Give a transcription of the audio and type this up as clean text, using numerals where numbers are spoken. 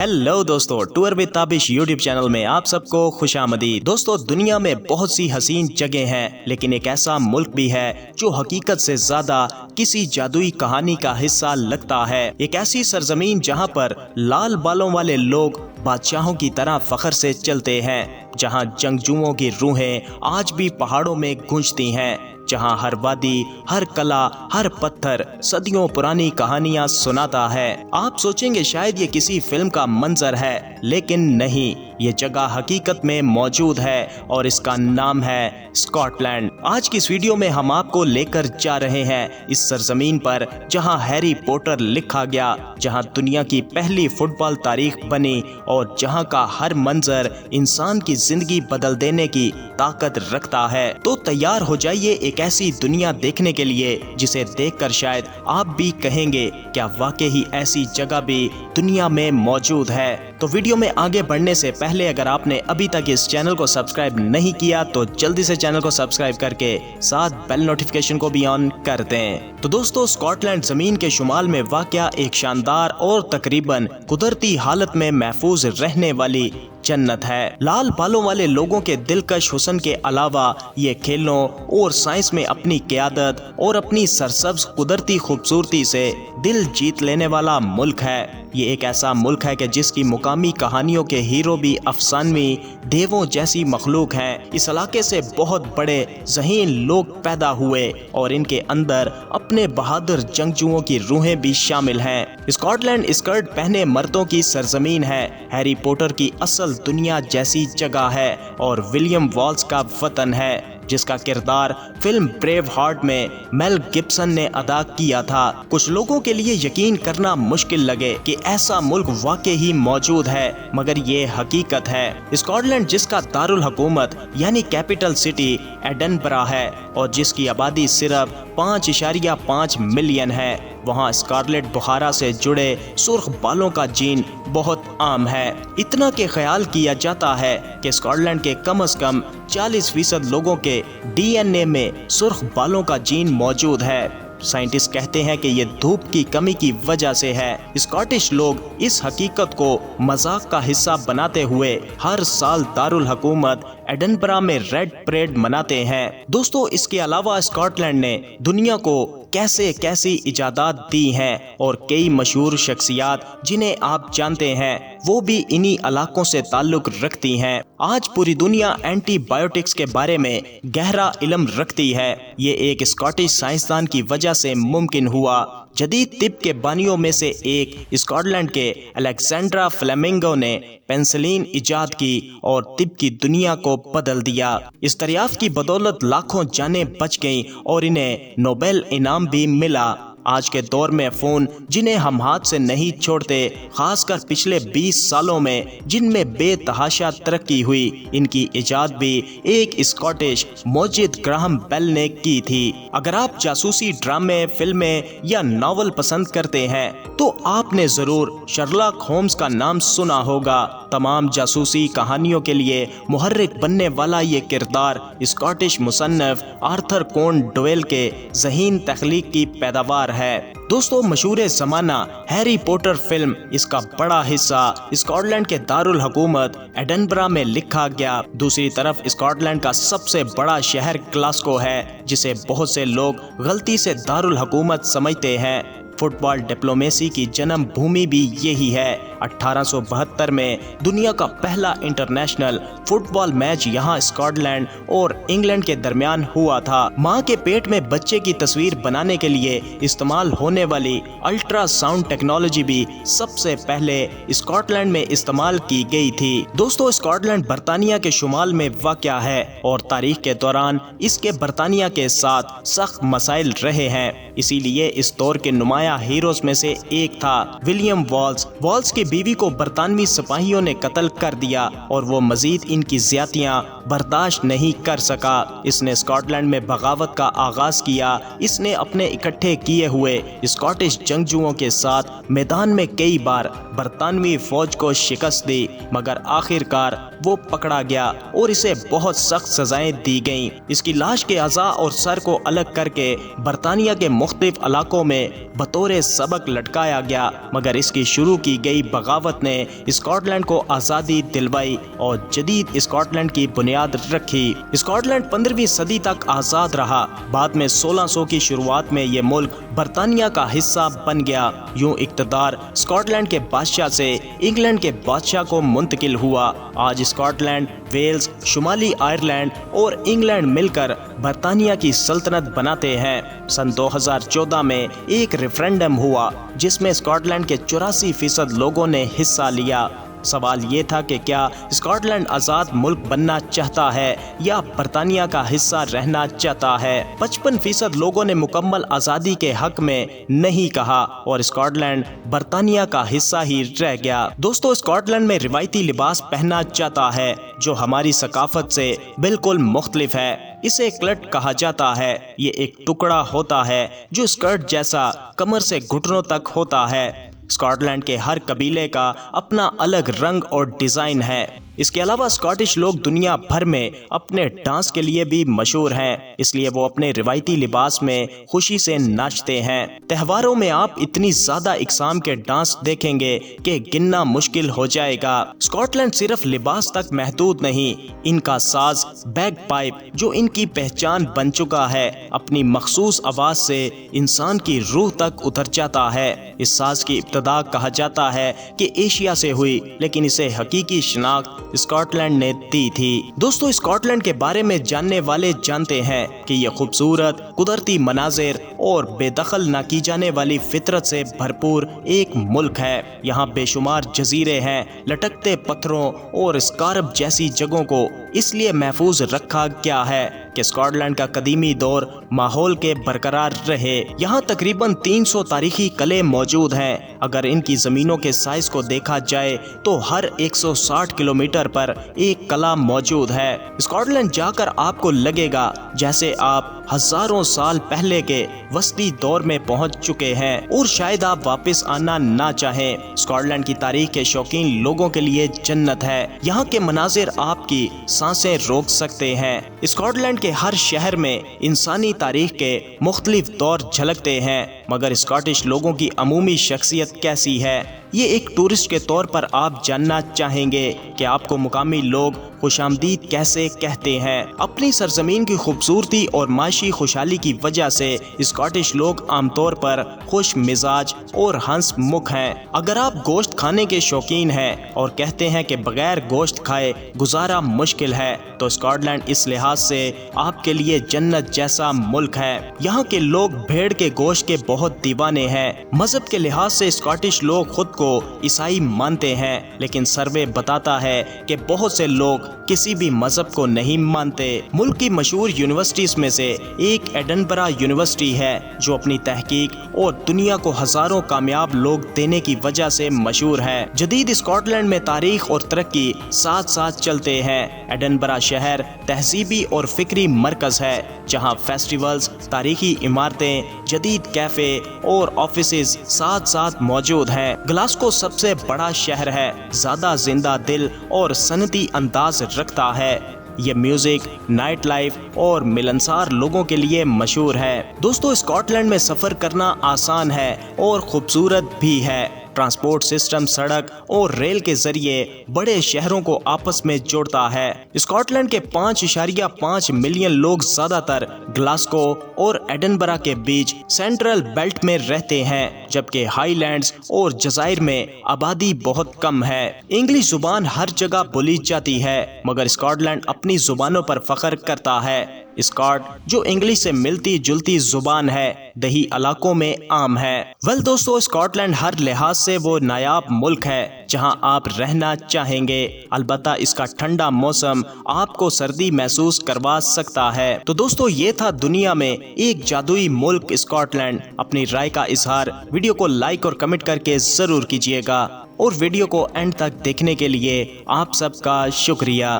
Hello दोस्तों, tour with Tabish YouTube channel में आप सबको खुश आमदीद। दोस्तों, दुनिया में बहुत सी हसीन जगह हैं, लेकिन एक ऐसा मुल्क भी है जो हकीकत से ज्यादा किसी जादुई कहानी का हिस्सा लगता है। एक ऐसी सरजमीन जहां पर लाल बालों वाले लोग बादशाहों की तरह फख्र से चलते हैं, जहां जंगजुओं की रूहें आज भी पहाड़ों में गूंजती हैं, जहां हर वादी, हर कला, हर पत्थर सदियों पुरानी कहानियां सुनाता है। आप सोचेंगे शायद ये किसी फिल्म का मंजर है, लेकिन नहीं, ये जगह हकीकत में मौजूद है और इसका नाम है स्कॉटलैंड। आज की इस वीडियो में हम आपको लेकर जा रहे हैं इस सरजमीन पर जहां हैरी पॉटर लिखा गया, जहां दुनिया की पहली फुटबॉल तारीख बनी और जहां का हर मंजर इंसान की जिंदगी बदल देने की ताकत रखता है। तो तैयार हो जाइए एक ऐसी दुनिया देखने के लिए जिसे देखकर शायद आप भी कहेंगे, क्या वाकई ही ऐसी जगह भी दुनिया में मौजूद है। तो वीडियो में आगे बढ़ने से पहले अगर आपने अभी तक इस चैनल को सब्सक्राइब नहीं किया तो जल्दी से चैनल को सब्सक्राइब करके साथ बेल नोटिफिकेशन को भी ऑन कर दें। तो दोस्तों, स्कॉटलैंड जमीन के शुमाल में वाक़या एक शानदार और तकरीबन कुदरती हालत में महफूज रहने वाली जन्नत है। लाल बालों वाले लोगों के दिलकश हुस्न के अलावा ये खेलों और साइंस में अपनी क़यादत और अपनी सरसब्ज कुदरती खूबसूरती से दिल जीत लेने वाला मुल्क है। ये एक ऐसा मुल्क है कि जिसकी मुकामी कहानियों के हीरो भी अफसानवी देवों जैसी मखलूक हैं। इस इलाके से बहुत बड़े ज़हीन लोग पैदा हुए और इनके अंदर अपने बहादुर जंगजुओं की रूहें भी शामिल हैं। स्कॉटलैंड स्कर्ट पहने मर्दों की सरजमीन है, हैरी पॉटर की असल दुनिया जैसी जगह है और विलियम वॉल्स का वतन है, जिसका किरदार फिल्म ब्रेव हार्ट में मेल गिब्सन ने अदा किया था। कुछ लोगों के लिए यकीन करना मुश्किल लगे कि ऐसा मुल्क वाकई ही मौजूद है, मगर ये हकीकत है। स्कॉटलैंड जिसका दारुल हुकूमत यानी कैपिटल सिटी एडनबरा है और जिसकी आबादी सिर्फ 5.5 मिलियन है, वहाँ स्कारलेट बुखारा से जुड़े सुर्ख बालों का जीन बहुत आम है। इतना के ख्याल किया जाता है कि स्कॉटलैंड के कम से कम 40% लोगों के डीएनए में सुर्ख बालों का जीन मौजूद है। साइंटिस्ट कहते हैं कि ये धूप की कमी की वजह से है। स्कॉटिश लोग इस हकीकत को मजाक का हिस्सा बनाते हुए हर साल दारुल हुकूमत एडनबरा में रेड परेड मनाते हैं। दोस्तों, इसके अलावा स्कॉटलैंड ने दुनिया को कैसे कैसी इजादात दी हैं और कई मशहूर शख्सियात जिन्हें आप जानते हैं वो भी इन्हीं इलाकों से ताल्लुक रखती हैं। आज पूरी दुनिया एंटीबायोटिक्स के बारे में गहरा इल्म रखती है। ये एक स्कॉटिश साइंसदान की वजह से मुमकिन हुआ। जदीद तिब के बानियों में से एक स्कॉटलैंड के अलेक्जेंड्रा फ्लेमिंगो ने पेंसिलिन इजाद की और तिब की दुनिया को बदल दिया। इस दरियाफ्त की बदौलत लाखों जानें बच गईं और इन्हें नोबेल इनाम भी मिला। आज के दौर में फ़ोन जिन्हें हम हाथ से नहीं छोड़ते, खासकर पिछले 20 सालों में जिनमें बेतहाशा तरक्की हुई, इनकी इजाद भी एक स्कॉटिश मोजिद ग्राहम बेल ने की थी। अगर आप जासूसी ड्रामे, फिल्में या नावल पसंद करते हैं तो आपने ज़रूर शर्लॉक होम्स का नाम सुना होगा। तमाम जासूसी कहानियों के लिए मुहर्रिक बनने वाला ये किरदार स्कॉटिश मुसन्निफ आर्थर कोन डोयल के ज़हीन तख्लीक की पैदावार है। दोस्तों, मशहूर ज़माना हैरी पॉटर फिल्म इसका बड़ा हिस्सा स्कॉटलैंड के दारुल हुकूमत एडनबरा में लिखा गया। दूसरी तरफ स्कॉटलैंड का सबसे बड़ा शहर ग्लासगो है, जिसे बहुत से लोग गलती से दारुल हुकूमत समझते हैं। फुटबॉल डिप्लोमेसी की जन्म भूमि भी यही है। 1872 में दुनिया का पहला इंटरनेशनल फुटबॉल मैच यहाँ स्कॉटलैंड और इंग्लैंड के दरमियान हुआ था। माँ के पेट में बच्चे की तस्वीर बनाने के लिए इस्तेमाल होने वाली अल्ट्रासाउंड टेक्नोलॉजी भी सबसे पहले स्कॉटलैंड में इस्तेमाल की गई थी। दोस्तों, स्कॉटलैंड बरतानिया के शुमाल में वाक़या है और तारीख के दौरान इसके बरतानिया के साथ सख्त मसाइल रहे हैं। इसीलिए इस दौर के नुमाया हीरोज में से एक था विलियम वॉल्स। वॉल्स की बीवी को बरतानवी सिपाहियों ने कत्ल कर दिया और वो मजीद इनकी ज्यादतियां बर्दाश्त नहीं कर सका। इसने स्कॉटलैंड में बगावत का आगाज किया। इसने अपने इकट्ठे किए हुए स्कॉटिश जंगजुओं के साथ मैदान में कई बार برطانوی فوج کو شکست دی، مگر آخرکار وہ پکڑا گیا اور اسے بہت سخت سزائیں دی گئیں۔ اس کی لاش کے اعضاء اور سر کو الگ کر کے برطانیہ کے مختلف علاقوں میں بطور سبق لٹکایا گیا، مگر اس کی شروع کی گئی بغاوت نے اسکاٹ لینڈ کو آزادی دلوائی اور جدید اسکاٹ لینڈ کی بنیاد رکھی۔ اسکاٹ لینڈ 15ویں صدی تک آزاد رہا، بعد میں 1600 کی شروعات میں یہ ملک برطانیہ کا حصہ بن گیا۔ یوں اقتدار اسکاٹ لینڈ کے بادشاہ سے انگلینڈ کے بادشاہ کو منتقل ہوا۔ آج اسکاٹ لینڈ، ویلز، شمالی آئرلینڈ اور انگلینڈ مل کر برطانیہ کی سلطنت بناتے ہیں۔ سن 2014 میں ایک ریفرنڈم ہوا جس میں اسکاٹ لینڈ کے 84% لوگوں نے حصہ لیا۔ سوال یہ تھا کہ کیا اسکاٹ لینڈ آزاد ملک بننا چاہتا ہے یا برطانیہ کا حصہ رہنا چاہتا ہے۔ 55% لوگوں نے مکمل آزادی کے حق میں نہیں کہا اور اسکاٹ لینڈ برطانیہ کا حصہ ہی رہ گیا۔ دوستو، اسکاٹ لینڈ میں روایتی لباس پہننا چاہتا ہے جو ہماری ثقافت سے بالکل مختلف ہے۔ اسے کلٹ کہا جاتا ہے۔ یہ ایک ٹکڑا ہوتا ہے جو اسکرٹ جیسا کمر سے گھٹنوں تک ہوتا ہے۔ اسکاٹ لینڈ کے ہر قبیلے کا اپنا الگ رنگ اور ڈیزائن ہے۔ اس کے علاوہ اسکاٹش لوگ دنیا بھر میں اپنے ڈانس کے لیے بھی مشہور ہیں، اس لیے وہ اپنے روایتی لباس میں خوشی سے ناچتے ہیں۔ تہواروں میں آپ اتنی زیادہ اقسام کے ڈانس دیکھیں گے کہ گننا مشکل ہو جائے گا۔ اسکاٹ لینڈ صرف لباس تک محدود نہیں، ان کا ساز بیگ پائپ جو ان کی پہچان بن چکا ہے، اپنی مخصوص آواز سے انسان کی روح تک اتر جاتا ہے۔ اس ساز کی ابتدا کہا جاتا ہے کہ ایشیا سے ہوئی، لیکن اسے حقیقی شناخت اسکاٹ لینڈ نے دی تھی۔ دوستو، اسکاٹ لینڈ کے بارے میں جاننے والے جانتے ہیں کہ یہ خوبصورت قدرتی مناظر اور بے دخل نہ کی جانے والی فطرت سے بھرپور ایک ملک ہے۔ یہاں بے شمار جزیرے ہیں۔ لٹکتے پتھروں اور اسکارپ جیسی جگہوں کو اس لیے محفوظ رکھا گیا ہے کہ اسکاٹ لینڈ کا قدیمی دور ماحول کے برقرار رہے۔ یہاں تقریباً 300 تاریخی قلعے موجود ہیں۔ اگر ان کی زمینوں کے سائز کو دیکھا جائے تو ہر 160 کلومیٹر پر ایک قلعہ موجود ہے۔ اسکاٹ لینڈ جا کر آپ کو لگے گا جیسے آپ ہزاروں سال پہلے کے وسطی دور میں پہنچ چکے ہیں اور شاید آپ واپس آنا نہ چاہیں۔ اسکاٹ لینڈ کی تاریخ کے شوقین لوگوں کے لیے جنت ہے۔ یہاں کے مناظر آپ کی سانسیں روک سکتے ہیں۔ اسکاٹ لینڈ کے ہر شہر میں انسانی تاریخ کے مختلف دور جھلکتے ہیں، مگر اسکاٹش لوگوں کی عمومی شخصیت کیسی ہے؟ یہ ایک ٹورسٹ کے طور پر آپ جاننا چاہیں گے کہ آپ کو مقامی لوگ خوش آمدید کیسے کہتے ہیں۔ اپنی سرزمین کی خوبصورتی اور معاشی خوشحالی کی وجہ سے اسکاٹش لوگ عام طور پر خوش مزاج اور ہنس مکھ ہیں۔ اگر آپ گوشت کھانے کے شوقین ہیں اور کہتے ہیں کہ بغیر گوشت کھائے گزارا مشکل ہے، تو اسکاٹ لینڈ اس لحاظ سے آپ کے لیے جنت جیسا ملک ہے۔ یہاں کے لوگ بھیڑ کے گوشت کے بہت دیوانے ہیں۔ مذہب کے لحاظ سے اسکاٹش لوگ خود کو عیسائی مانتے ہیں، لیکن سروے بتاتا ہے کہ بہت سے لوگ کسی بھی مذہب کو نہیں مانتے۔ ملک کی مشہور یونیورسٹیز میں سے ایک ایڈنبرا یونیورسٹی ہے جو اپنی تحقیق اور دنیا کو ہزاروں کامیاب لوگ دینے کی وجہ سے مشہور ہے۔ جدید اسکاٹ لینڈ میں تاریخ اور ترقی ساتھ ساتھ چلتے ہیں۔ ایڈنبرا شہر تہذیبی اور فکری مرکز ہے جہاں فیسٹیولز، تاریخی عمارتیں، جدید کیفے اور آفیسز ساتھ ساتھ موجود ہیں۔ گلاسکو سب سے بڑا شہر ہے، زیادہ زندہ دل اور صنعتی انداز رکھتا ہے۔ یہ میوزک، نائٹ لائف اور ملنسار لوگوں کے لیے مشہور ہے۔ دوستو، اسکاٹ لینڈ میں سفر کرنا آسان ہے اور خوبصورت بھی ہے۔ ٹرانسپورٹ سسٹم سڑک اور ریل کے ذریعے بڑے شہروں کو آپس میں جوڑتا ہے۔ اسکاٹ لینڈ کے 5.5 ملین لوگ زیادہ تر گلاسکو اور ایڈنبرا کے بیچ سینٹرل بیلٹ میں رہتے ہیں، جبکہ ہائی لینڈز اور جزائر میں آبادی بہت کم ہے۔ انگلش زبان ہر جگہ بولی جاتی ہے، مگر اسکاٹ لینڈ اپنی زبانوں پر فخر کرتا ہے۔ اسکاٹ جو انگلش سے ملتی جلتی زبان ہے، دیہی علاقوں میں عام ہے۔ دوستو، اسکاٹ لینڈ ہر لحاظ سے وہ نایاب ملک ہے جہاں آپ رہنا چاہیں گے، البتہ اس کا ٹھنڈا موسم آپ کو سردی محسوس کروا سکتا ہے۔ تو دوستو، یہ تھا دنیا میں ایک جادوئی ملک اسکاٹ لینڈ۔ اپنی رائے کا اظہار ویڈیو کو لائک اور کمنٹ کر کے ضرور کیجیے گا، اور ویڈیو کو اینڈ تک دیکھنے کے لیے آپ سب کا شکریہ۔